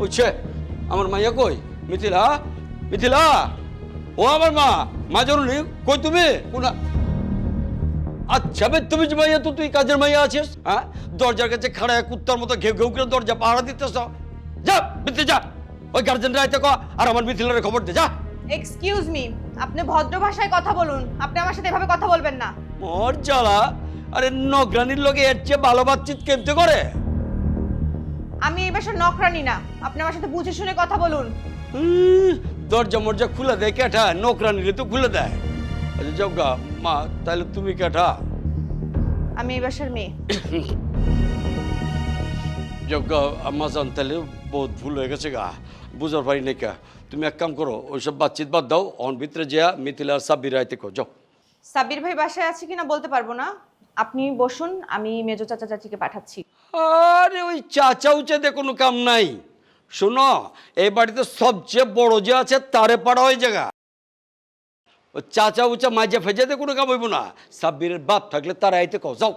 ওইছে আমার মাইয়া কই? মিথিলা, মিথিলা, ও আমার মা, মা জরুরি কই তুমি? কোনা আচ্ছা বে, তুমি যে মাইয়া, তো তুই কাজের মাইয়া আছিস, হ্যাঁ? দরজার কাছে খাড়ায় কুত্তার মতো ঘেউ ঘেউ করে দরজা পাহারা দিতেছ। যা মিথি যা, ওই গার্জেনরা আইতে কো আর আমার মিথিলার খবর দে যা। এক্সকিউজ মি, আপনি ভদ্র ভাষায় কথা বলুন। আপনি আমার সাথে এভাবে কথা বলবেন না। মোর জ্বালা, আরে নগরানির লগে এর চেয়ে ভালো বাতচিত কেমতে করে? আমি এই বাসার নকরানি না, আপনি আমার সাথে বুঝে শুনে কথা বলুন। দরজা মরজা খুলে দেয় কেঠা? নকরানিরে তো খুলে দেয়। আচ্ছা যাও গা মা, তাহলে তুমি কেঠা? আমি এই বাসার মেয়ে। যজ্ঞা আম্মা জান, তাহলে বহুত ভুল হয়ে গেছে গা, বুঝার পারি নাই কা। তুমি এক কাম করো, ওইসব বাতচিত বাদ দাও, অন ভিতরে যা মিথিলা আর সাব্বির আইতে কো, যাও। সাব্বির ভাই বাসায় আছে কিনা বলতে পারবো না, আপনি বসুন, আমি মেজো চাচা চাচিকে পাঠাচ্ছি। আরে ওই চাচা উচাতে কোনো কাম নাই। শোনো, এই বাড়িতে সবচেয়ে বড় যে আছে তারে পাড়া ওই জায়গা। ও চাচা উচা মাঝে ফেজাতে কোনো কাম হইব না। সাব্বিরের বাপ থাকলে তারা আইতে কও, যাও।